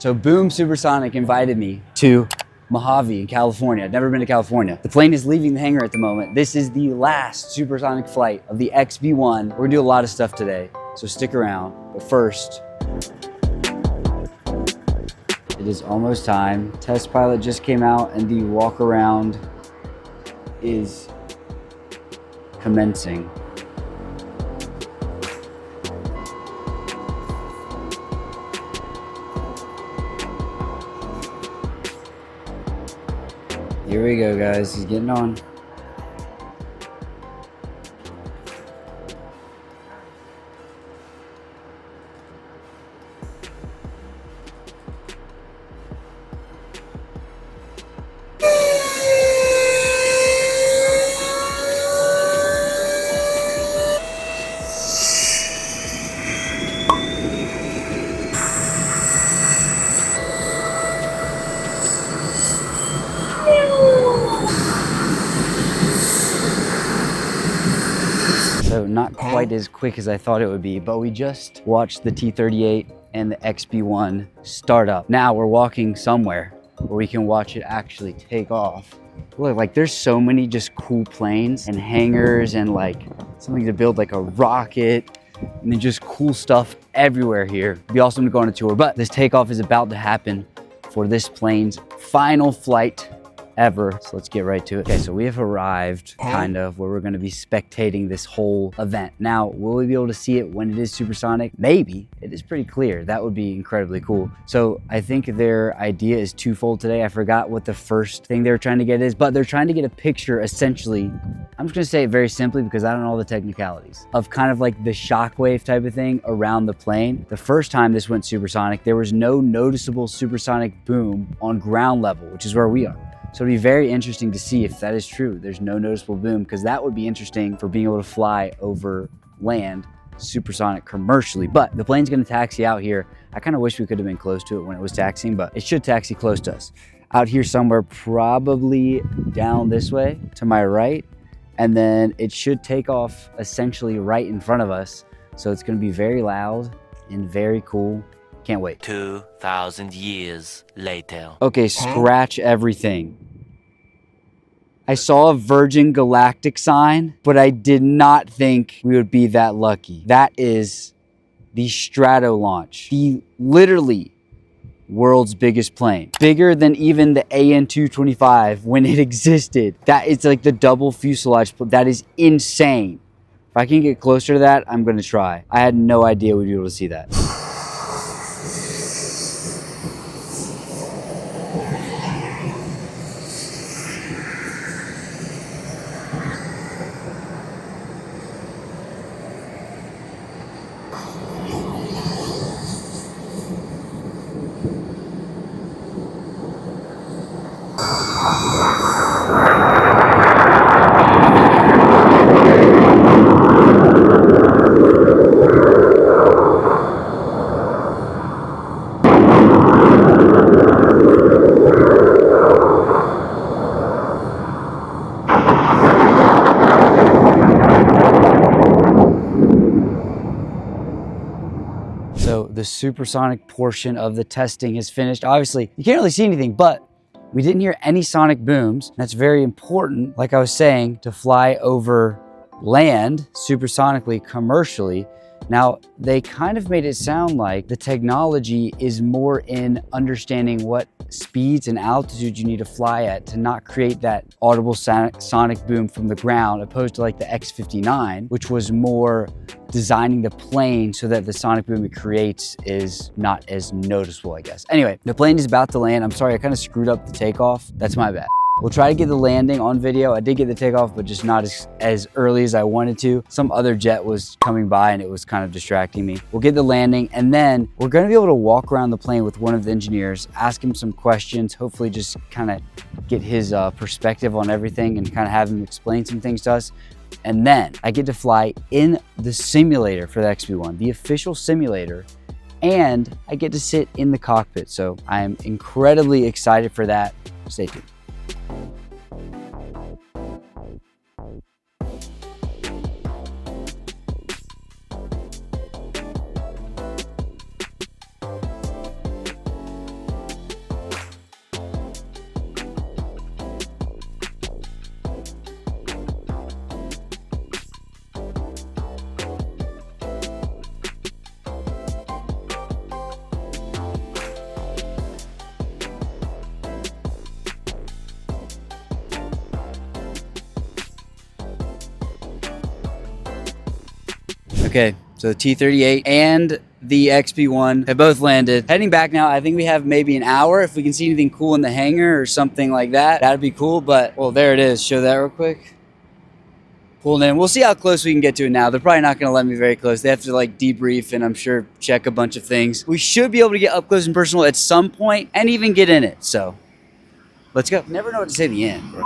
So Boom Supersonic invited me to Mojave in California. I've never been to California. The plane is leaving the hangar at the moment. This is the last supersonic flight of the XB1. We're gonna do a lot of stuff today, so stick around. But first, it is almost time. Test pilot just came out and the walk around is commencing. Here we go, guys. He's getting on. So not quite as quick as I thought it would be, but we just watched the T-38 and the XB1 start up. Now we're walking somewhere where we can watch it actually take off. Look, like there's so many just cool planes and hangars and like something to build like a rocket and then just cool stuff everywhere here. It'd be awesome to go on a tour, but this takeoff is about to happen for this plane's final flight ever. So let's get right to it. Okay, so we have arrived kind of where we're going to be spectating this whole event. Now, will we be able to see it when it is supersonic? Maybe. It is pretty clear. That would be incredibly cool. So I think their idea is twofold today. I forgot what the first thing they were trying to get is, but they're trying to get a picture essentially. I'm just going to say it very simply because I don't know all the technicalities of kind of like the shockwave type of thing around the plane. The first time this went supersonic, there was no noticeable supersonic boom on ground level, which is where we are. So it'd be very interesting to see if that is true. There's no noticeable boom, because that would be interesting for being able to fly over land supersonic commercially. But the plane's gonna taxi out here. I kind of wish we could have been close to it when it was taxiing, but it should taxi close to us. Out here somewhere, probably down this way to my right. And then it should take off essentially right in front of us. So it's gonna be very loud and very cool. Can't wait. 2,000 years later. Okay, scratch everything. I saw a Virgin Galactic sign, but I did not think we would be that lucky. That is the Strato launch. The literally world's biggest plane. Bigger than even the AN-225 when it existed. That is like the double fuselage. That is insane. If I can get closer to that, I'm gonna try. I had no idea we'd be able to see that. So the supersonic portion of the testing is finished. Obviously, you can't really see anything, but we didn't hear any sonic booms. That's very important, like I was saying, to fly over land supersonically, commercially. Now, they kind of made it sound like the technology is more in understanding what speeds and altitudes you need to fly at to not create that audible sonic boom from the ground, opposed to like the X-59, which was more designing the plane so that the sonic boom it creates is not as noticeable, I guess. Anyway, the plane is about to land. I'm sorry, I kind of screwed up the takeoff. That's my bad. We'll try to get the landing on video. I did get the takeoff, but just not as early as I wanted to. Some other jet was coming by and it was kind of distracting me. We'll get the landing and then we're gonna be able to walk around the plane with one of the engineers, ask him some questions, hopefully just kind of get his perspective on everything and kind of have him explain some things to us. And then I get to fly in the simulator for the XB1, the official simulator, and I get to sit in the cockpit. So I am incredibly excited for that. Stay tuned. Okay, so the T-38 and the XB1 have both landed. Heading back now, I think we have maybe an hour. If we can see anything cool in the hangar or something like that, that'd be cool. But, well, there it is. Show that real quick. Pulling in. We'll see how close we can get to it now. They're probably not going to let me very close. They have to like debrief and I'm sure check a bunch of things. We should be able to get up close and personal at some point and even get in it. So let's go. Never know what to say at the end, bro.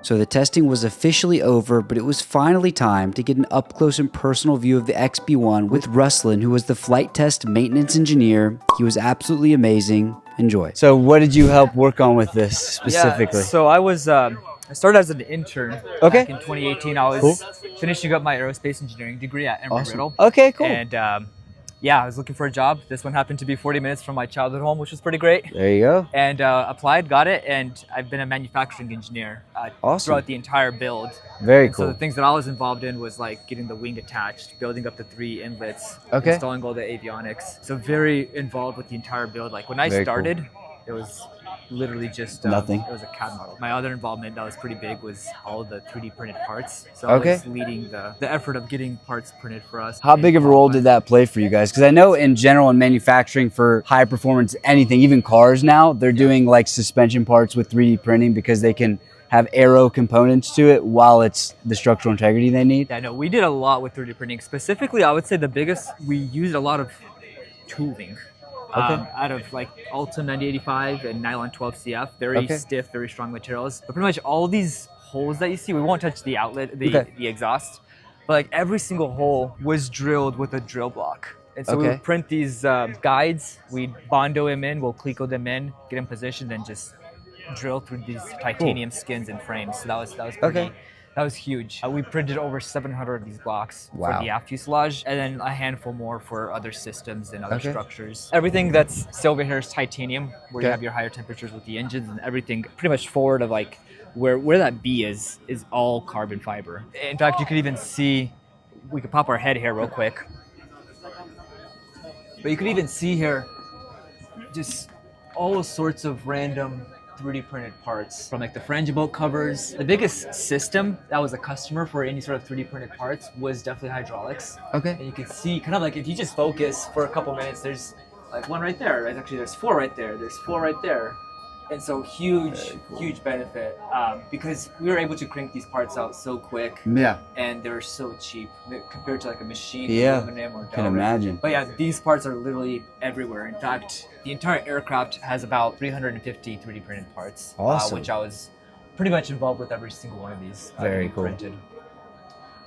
So the testing was officially over, but it was finally time to get an up close and personal view of the XB1 with Ruslan, who was the flight test maintenance engineer. He was absolutely amazing. Enjoy. So what did you help work on with this specifically? Yeah, so I started as an intern back in 2018. I was finishing up my aerospace engineering degree at Embry-Riddle. Okay, cool. And yeah, I was looking for a job. This one happened to be 40 minutes from my childhood home, which was pretty great. There you go. And applied, got it, and I've been a manufacturing engineer throughout the entire build. Very And cool. So the things that I was involved in was like getting the wing attached, building up the 3 inlets, Okay. installing all the avionics. So very involved with the entire build. Like when I Very started, it was literally just nothing. It was a CAD model. My other involvement that was pretty big was all the 3D printed parts. So Okay. I was leading the effort of getting parts printed for us. How big of a role did that play for you guys? Because I know in general in manufacturing for high performance anything, even cars now, they're doing like suspension parts with 3D printing because they can have aero components to it while it's the structural integrity they need. Yeah, no, we did a lot with 3D printing. Specifically, I would say the biggest, we used a lot of tooling. Out of like Ultim 9085 and Nylon 12 CF, very stiff, very strong materials. But pretty much all of these holes that you see, we won't touch the outlet, the exhaust, but like every single hole was drilled with a drill block. And so we would print these guides, we'd Bondo them in, we'll Clico them in, get them positioned, and just drill through these titanium skins and frames. So that was pretty. That was huge. We printed over 700 of these blocks for the aft fuselage, and then a handful more for other systems and other structures. Everything that's still over here is titanium, where you have your higher temperatures with the engines, and everything pretty much forward of like where that B is all carbon fiber. In fact, you could even see, we could pop our head here real quick, but you could even see here just all sorts of random 3D printed parts from like the flange bolt covers. The biggest system that was a customer for any sort of 3D printed parts was definitely hydraulics. Okay. And you can see kind of like if you just focus for a couple minutes, there's like one right there. Right? Actually, there's 4 right there. There's 4 right there. And so huge benefit because we were able to crank these parts out so quick. Yeah. And they're so cheap compared to like a machine. Yeah. Or Can imagine. But yeah, these parts are literally everywhere. In fact, the entire aircraft has about 350 3D printed parts. Awesome. Which I was pretty much involved with every single one of these. Very cool. Printed.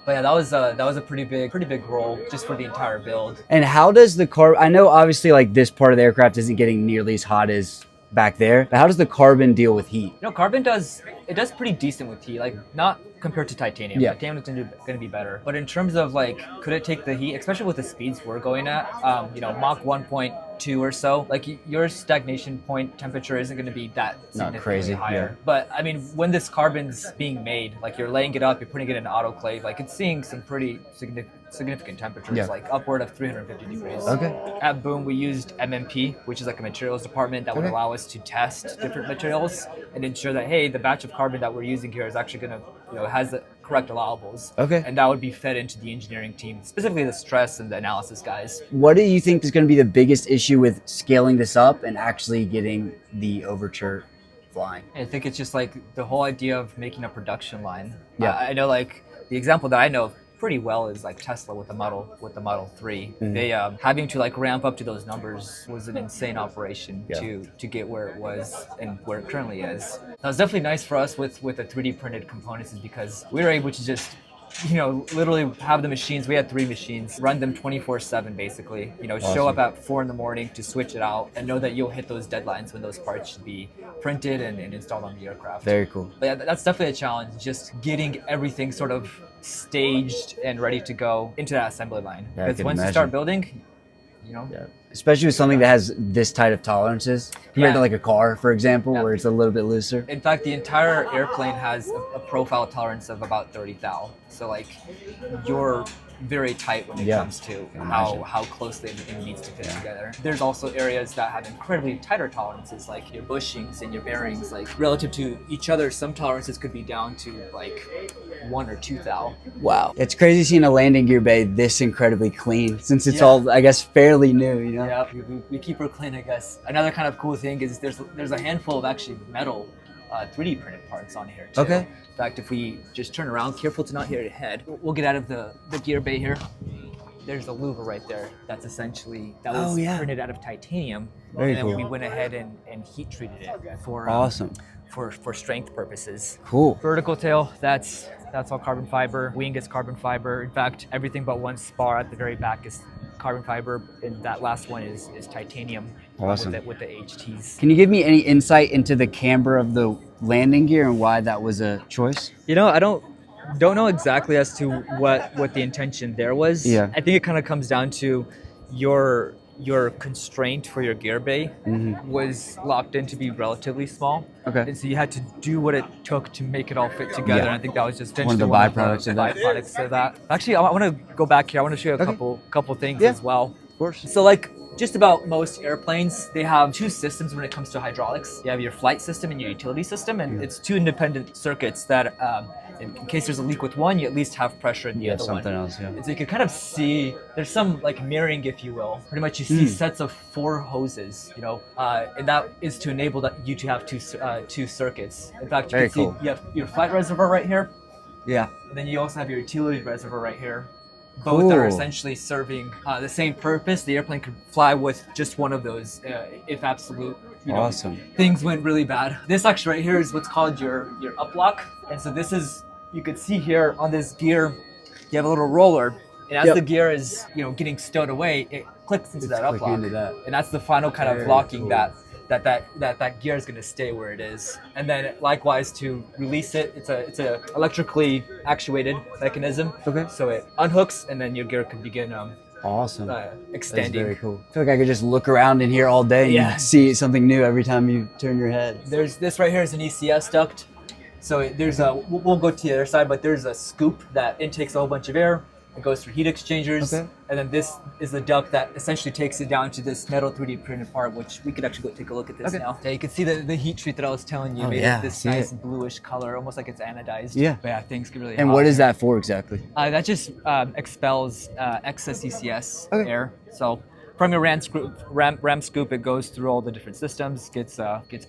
But yeah, that was a pretty big role just for the entire build. And how does the I know obviously like this part of the aircraft isn't getting nearly as hot as back there, but how does the carbon deal with heat? You know, carbon does pretty decent with heat, like not compared to titanium. Yeah. Titanium is going to be better. But in terms of like, could it take the heat, especially with the speeds we're going at, you know, Mach 1.2 or so, like your stagnation point temperature isn't going to be that significantly crazy higher. Yeah. But I mean, when this carbon's being made, like you're laying it up, you're putting it in autoclave, like it's seeing some pretty significant temperatures, like upward of 350 degrees. Okay. At Boom, we used MMP, which is like a materials department that would allow us to test different materials and ensure that, hey, the batch of carbon that we're using here is actually going to, you know, has the correct allowables. Okay. And that would be fed into the engineering team, specifically the stress and the analysis guys. What do you think is going to be the biggest issue with scaling this up and actually getting the Overture flying? I think it's just like the whole idea of making a production line. Yeah. I know like the example that I know of pretty well is like Tesla with the Model 3. They having to like ramp up to those numbers was an insane operation to get where it was and where it currently is. That was definitely nice for us with the 3D printed components is because we were able to just, you know, literally have the machines. We had 3 machines, run them 24/7 basically. You know, show up at 4 in the morning to switch it out and know that you'll hit those deadlines when those parts should be printed and installed on the aircraft. Very cool. But yeah, that's definitely a challenge, just getting everything sort of staged and ready to go into that assembly line. Yeah, I Because can once you imagine. start building, you know. Yeah. especially with something that has this tight of tolerances compared to like a car, for example, where it's a little bit looser. In fact, the entire airplane has a profile tolerance of about 30 thou. So like you're very tight when it comes to how closely everything needs to fit together. There's also areas that have incredibly tighter tolerances, like your bushings and your bearings. Like relative to each other, some tolerances could be down to like 1 or 2 thou. Wow, it's crazy seeing a landing gear bay this incredibly clean, since it's all, I guess, fairly new. You know? Yeah, we keep her clean, I guess. Another kind of cool thing is there's a handful of actually metal 3D printed parts on here too. Okay. In fact, if we just turn around, careful to not hit your head, we'll get out of the gear bay here. There's a louver right there. That's essentially, that was printed out of titanium. Very and then cool. we went ahead and heat treated it for Awesome. For strength purposes. Cool. Vertical tail, that's all carbon fiber. Wing is carbon fiber. In fact, everything but one spar at the very back is carbon fiber, and that last one is titanium. Awesome. With the HTs. Can you give me any insight into the camber of the landing gear and why that was a choice? You know, I don't know exactly as to what the intention there was. Yeah. I think it kind of comes down to your constraint for your gear bay was locked in to be relatively small. Okay. And so you had to do what it took to make it all fit together. Yeah. And I think that was just One of the byproducts of that. byproducts of that. Actually, I want to go back here. I want to show you a couple things as well. Of course. So like just about most airplanes, they have two systems when it comes to hydraulics. You have your flight system and your utility system, and it's two independent circuits that in case there's a leak with one, you at least have pressure in the other one. Something else, yeah. And so you can kind of see, there's some like mirroring, if you will. Pretty much you see sets of 4 hoses, you know, and that is to enable you to have two circuits. In fact, you can see you have your flight reservoir right here. Yeah. And then you also have your utility reservoir right here. Both are essentially serving the same purpose. The airplane could fly with just one of those if absolute, Awesome. things went really bad. This actually right here is what's called your up lock. And so this is, you could see here on this gear, you have a little roller. And as the gear is, getting stowed away, it clicks into that up lock. And that's the final kind of locking that gear is going to stay where it is. And then likewise to release it, it's a electrically actuated mechanism. Okay. So it unhooks and then your gear can begin Awesome. extending. That's very cool. I feel like I could just look around in here all day and see something new every time you turn your head. There's this right here is an ECS duct. So there's we'll go to the other side, but there's a scoop that intakes a whole bunch of air. It goes through heat exchangers, and then this is the duct that essentially takes it down to this metal 3D printed part, which we could actually go take a look at this now. Yeah, you can see the heat treat that I was telling you made it this nice bluish color, almost like it's anodized. Yeah. But yeah, things get really hot. And what is that for exactly? That just expels excess ECS air. So from your ram scoop, it goes through all the different systems, gets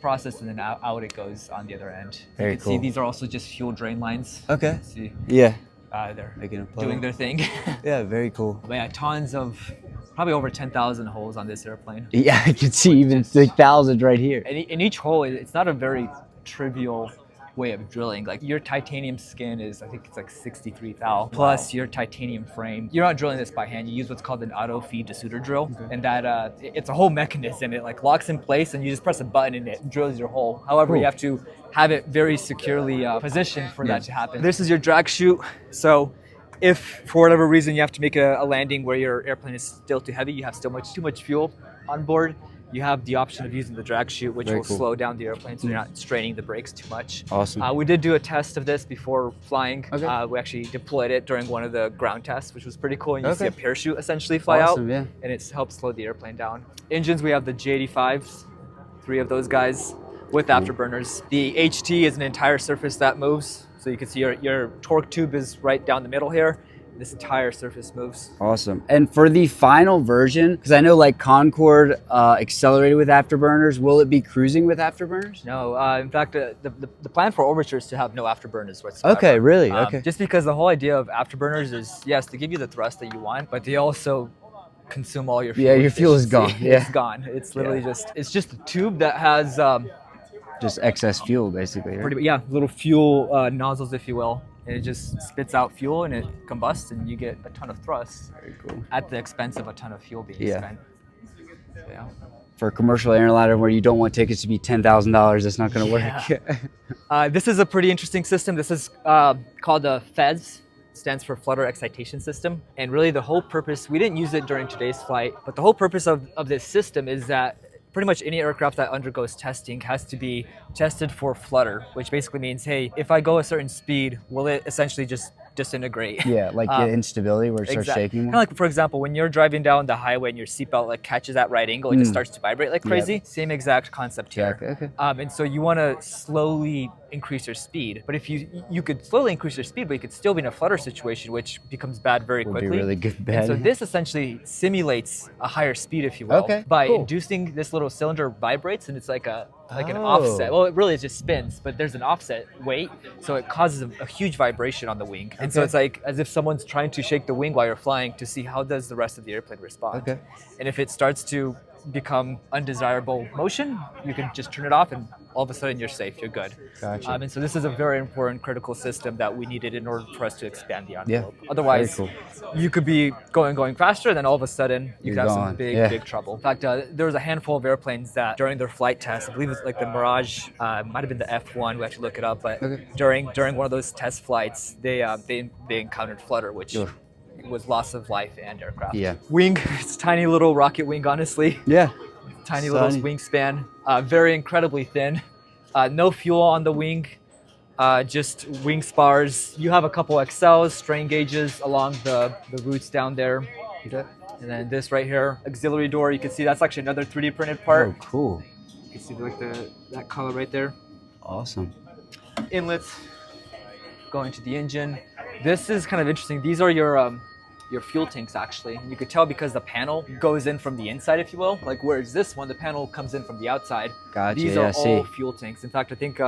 processed, and then out it goes on the other end. Very you can cool. see these are also just fuel drain lines. Okay. See. Yeah. They're Making a doing their thing. Yeah, very cool. But yeah, tons of, probably over 10,000 holes on this airplane. Yeah, I can see even thousands right here. And in each hole, it's not a very trivial way of drilling. Like your titanium skin is, I think it's like 63 thou, plus your titanium frame. You're not drilling this by hand. You use what's called an auto feed desuder drill. And that it's a whole mechanism. It like locks in place and you just press a button and it drills your hole. However, you have to have it very securely positioned for that to happen. This is your drag chute. So if for whatever reason you have to make a landing where your airplane is still too heavy, you have still too much fuel on board, you have the option of using the drag chute, which will slow down the airplane so you're not straining the brakes too much. Awesome. We did do a test of this before flying. We actually deployed it during one of the ground tests, which was pretty cool. And you see a parachute essentially fly out, and it helps slow the airplane down. Engines, we have the J85s, 3 of those guys with afterburners. The HT is an entire surface that moves. So you can see your torque tube is right down the middle here. This entire surface moves. Awesome. And for the final version, because I know like Concorde accelerated with afterburners, will it be cruising with afterburners? No, in fact, the plan for Overture is to have no afterburners whatsoever. Okay, really? Okay. Just because the whole idea of afterburners is, yes, to give you the thrust that you want, but they also consume all your fuel. Yeah, your fuel is gone. Yeah. It's gone. It's literally just a tube that has just excess fuel, basically. Right? Little fuel nozzles, if you will. And it just spits out fuel and it combusts and you get a ton of thrust. Very cool. At the expense of a ton of fuel being spent. Yeah. For a commercial airliner where you don't want tickets to be $10,000, that's not going to work. This is a pretty interesting system. This is called the FES, stands for Flutter Excitation System. And really the whole purpose, we didn't use it during today's flight, but the whole purpose of this system is that pretty much any aircraft that undergoes testing has to be tested for flutter, which basically means, hey, if I go a certain speed, will it essentially just disintegrate? Yeah, like the instability where it starts shaking. Kind of like, for example, when you're driving down the highway and your seatbelt like catches that right angle, it just starts to vibrate like crazy. Same exact concept here. Okay. And so you want to slowly increase your speed. But if you could slowly increase your speed, but you could still be in a flutter situation, which becomes bad very quickly. Would be really good bad. And so this essentially simulates a higher speed, if you will, by inducing this little cylinder vibrates, and it's like an offset. Well, it really just spins, but there's an offset weight, so it causes a huge vibration on the wing. And so it's like as if someone's trying to shake the wing while you're flying to see how does the rest of the airplane respond. And if it starts to become undesirable motion, you can just turn it off and all of a sudden you're safe, you're good. Gotcha. And so this is a very important critical system that we needed in order for us to expand the envelope. Otherwise, you could be going faster, and then all of a sudden you could have some big trouble. In fact, there was a handful of airplanes that during their flight test, I believe it was like the Mirage, might have been the F1, we have to look it up, but during one of those test flights, they encountered flutter, which was loss of life and aircraft. Wing, it's tiny little rocket wing, honestly. Tiny little wingspan, very incredibly thin. No fuel on the wing, just wing spars. You have a couple XLs, strain gauges along the roots down there. And then this right here, auxiliary door, you can see that's actually another 3D printed part. Oh, cool. You can see like that color right there. Awesome. Inlets going to the engine. This is kind of interesting. These are your fuel tanks, actually. You could tell because the panel goes in from the inside, if you will. Like, whereas this one, the panel comes in from the outside. Gotcha. These are all fuel tanks. In fact, I think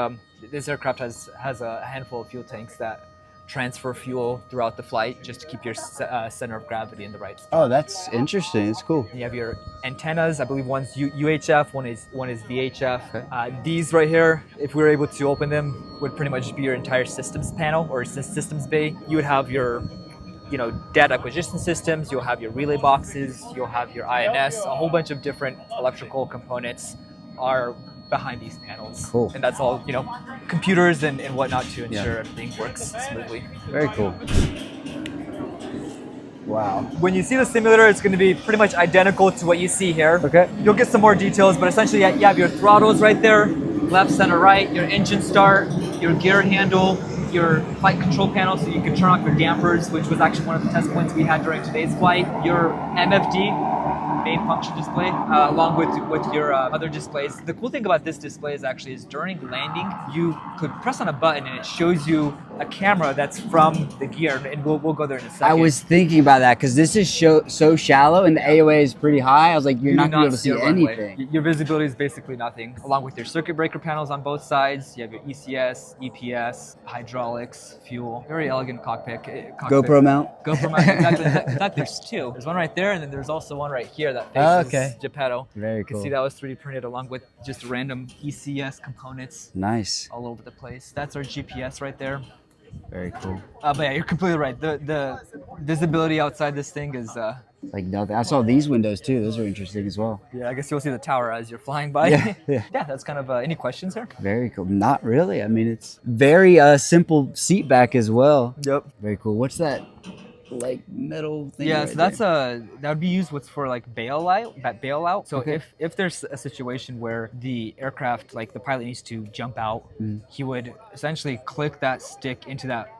this aircraft has a handful of fuel tanks that transfer fuel throughout the flight just to keep your center of gravity in the right spot. Oh, that's interesting. It's cool. And you have your antennas. I believe one's UHF, one is VHF. These right here, if we were able to open them, would pretty much be your entire systems panel or systems bay. You would have your data acquisition systems, you'll have your relay boxes, you'll have your INS, a whole bunch of different electrical components are behind these panels. Cool. And that's all, computers and whatnot to ensure everything works smoothly. Very cool. Wow. When you see the simulator, it's going to be pretty much identical to what you see here. You'll get some more details, but essentially you have your throttles right there, left, center, right, your engine start, your gear handle, your flight control panel, so you can turn off your dampers, which was actually one of the test points we had during today's flight. Your MFD, main function display, along with your other displays. The cool thing about this display is during landing, you could press on a button and it shows you a camera that's from the gear, and we'll go there in a second. I was thinking about that because this is so shallow and the AOA is pretty high. I was like, you're not going to be able to see anything. Your visibility is basically nothing. Along with your circuit breaker panels on both sides, you have your ECS, EPS, hydraulics, fuel. Very elegant cockpit. GoPro mount? GoPro mount, exactly. In fact, there's two. There's one right there, and then there's also one right here that faces Geppetto. Very cool. You can see that was 3D printed along with just random ECS components. Nice. All over the place. That's our GPS right there. Very cool. But yeah, you're completely right. The visibility outside this thing is like nothing. I saw these windows too. Those are interesting as well. Yeah, I guess you'll see the tower as you're flying by. Yeah. That's kind of any questions here? Very cool. Not really. I mean, it's very simple seat back as well. Yep. Very cool. What's that like metal thing? Yeah, right so that's there? that would be used for like bailout. So if there's a situation where the aircraft, like the pilot needs to jump out, he would essentially click that stick into that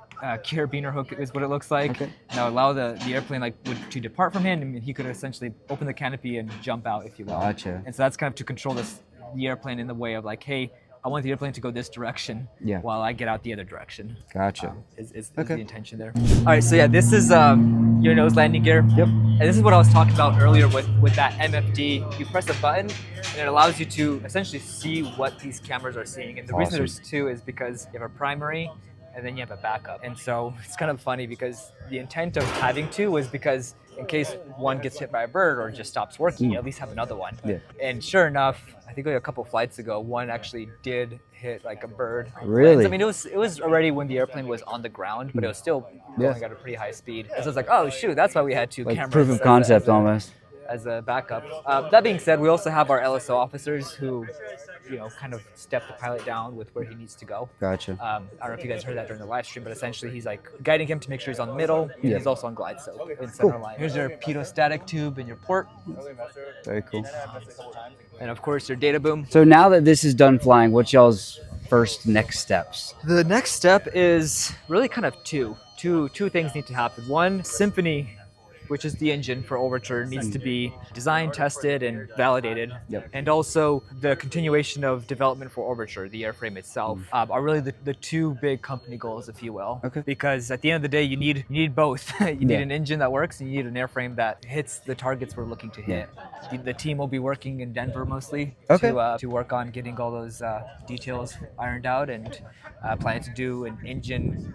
carabiner hook is what it looks like. And that would allow the airplane to depart from him, and he could essentially open the canopy and jump out, if you will. Gotcha. And so that's kind of to control the airplane in the way of like, hey, I want the airplane to go this direction while I get out the other direction. Gotcha. Is the intention there. All right, so yeah, this is your nose landing gear. Yep. And this is what I was talking about earlier with that MFD. You press a button and it allows you to essentially see what these cameras are seeing. And the reason there's two is because you have a primary and then you have a backup. And so it's kind of funny because the intent of having two was because in case one gets hit by a bird or just stops working, you at least have another one. Yeah. And sure enough, I think like a couple flights ago, one actually did hit like a bird. Really? I mean, it was already when the airplane was on the ground, but it was still going at a pretty high speed. And so it's like, oh shoot, that's why we had two like cameras. proof of concept almost. as a backup. That being said, we also have our LSO officers who, kind of step the pilot down with where he needs to go. Gotcha. I don't know if you guys heard that during the live stream, but essentially he's like guiding him to make sure he's on the middle. And he's also on glide, so in center line. Here's your pitot-static tube and your port. Very cool. And of course your data boom. So now that this is done flying, what's y'all's first next steps? The next step is really kind of two things need to happen. One, Symphony, which is the engine for Overture, needs to be designed, tested, and validated. Yep. And also the continuation of development for Overture, the airframe itself, are really the two big company goals, if you will. Okay. Because at the end of the day, you need both. You need an engine that works, and you need an airframe that hits the targets we're looking to hit. The team will be working in Denver mostly to work on getting all those details ironed out, and plan to do an engine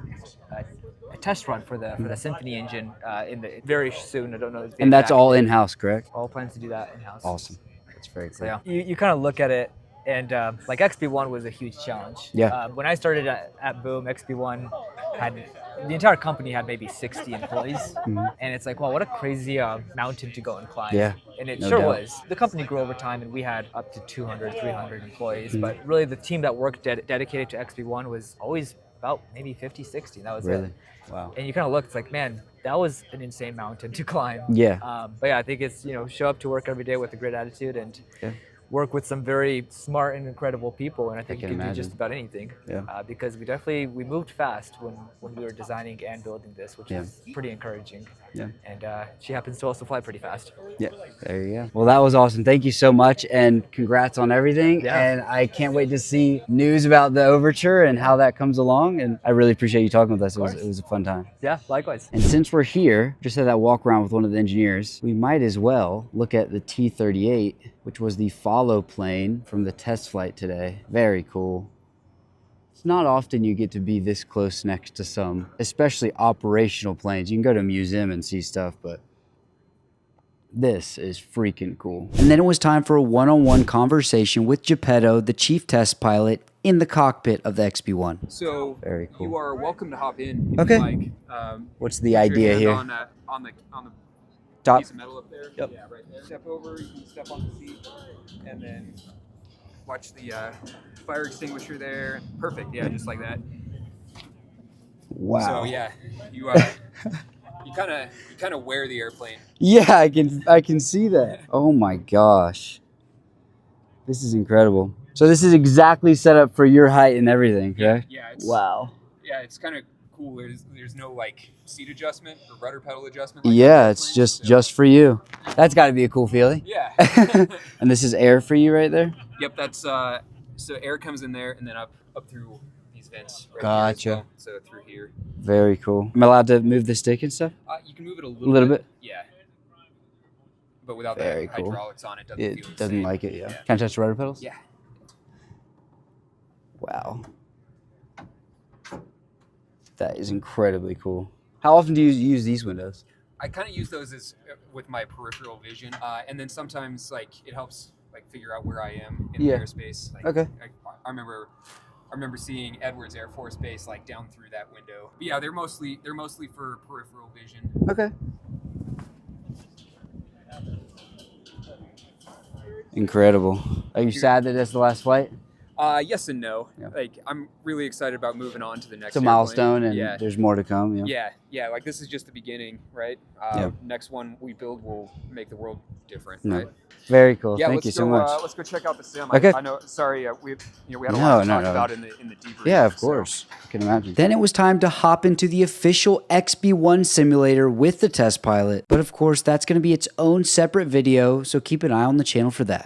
a test run for the Symphony engine in the very soon. I don't know. And that's all in-house, correct? All plans to do that in-house. Awesome. That's very cool. So yeah, you kind of look at it, and like XP1 was a huge challenge. Yeah. When I started at Boom, XP1 had the entire company had maybe 60 employees, and it's like, wow, what a crazy mountain to go and climb. Yeah. And it No sure doubt. was. The company grew over time, and we had up to 200, 300 employees. But really, the team that worked dedicated to XP1 was always about maybe 50, 60. That was Really? it. Wow. And you kind of look, it's like, man, that was an insane mountain to climb. Yeah. But yeah, I think it's, show up to work every day with a great attitude and work with some very smart and incredible people. And I think you can can do imagine. just about anything. Yeah. Because we moved fast when we were designing and building this, which is pretty encouraging. Yeah. And she happens to also fly pretty fast. Yeah, there you go. Well, that was awesome. Thank you so much, and congrats on everything. Yeah. And I can't wait to see news about the Overture and how that comes along. And I really appreciate you talking with us. It was a fun time. Yeah, likewise. And since we're here, just had that walk around with one of the engineers, we might as well look at the T-38, which was the follow plane from the test flight today. Very cool. It's not often you get to be this close next to some, especially operational planes. You can go to a museum and see stuff, but this is freaking cool. And then it was time for a one-on-one conversation with Geppetto, the chief test pilot, in the cockpit of the XB-1. So Very cool. you are welcome to hop in if Okay. you like. What's the Put your idea hand here? On the Top. piece of metal up there. Yep. Yeah, right there. Step over, you can step on the seat, and then watch the fire extinguisher there. Perfect. Yeah, just like that. Wow. So yeah, you you kind of wear the airplane. Yeah, I can see that. Oh my gosh. This is incredible. So this is exactly set up for your height and everything, correct? Yeah. It's, Wow. Yeah, it's kind of cool. There's no like seat adjustment or rudder pedal adjustment. Yeah, it's just for you. That's got to be a cool feeling. Yeah. And this is air for you right there? Yep, that's so air comes in there and then up through these vents. Right Gotcha. Here as well. So through here. Very cool. Am I allowed to move the stick and stuff? You can move it a Little bit? Yeah. But without Very the cool. hydraulics on it, doesn't feel It the doesn't same. like it, yeah. Can I touch the rudder pedals? Yeah. Wow. That is incredibly cool. How often do you use these windows? I kind of use those as with my peripheral vision, and then sometimes like it helps like figure out where I am in Yeah. the airspace. Like, Okay. I remember seeing Edwards Air Force Base like down through that window. But yeah, they're mostly for peripheral vision. Okay. Incredible. Are you sad that that's the last flight? Yes and no. Yeah. Like I'm really excited about moving on to the next. It's a airplane. milestone, and yeah. there's more to come. Yeah. Yeah, like this is just the beginning, right? Yeah. Next one we build will make the world different, No. right? Very cool. Yeah, Thank let's you so go, much. let's go check out the sim. Okay. I know. Sorry, we had a No, lot to talk no. about in the debrief. Yeah, of so- course. I can imagine. Then it was time to hop into the official XB1 simulator with the test pilot. But of course, that's going to be its own separate video, so keep an eye on the channel for that.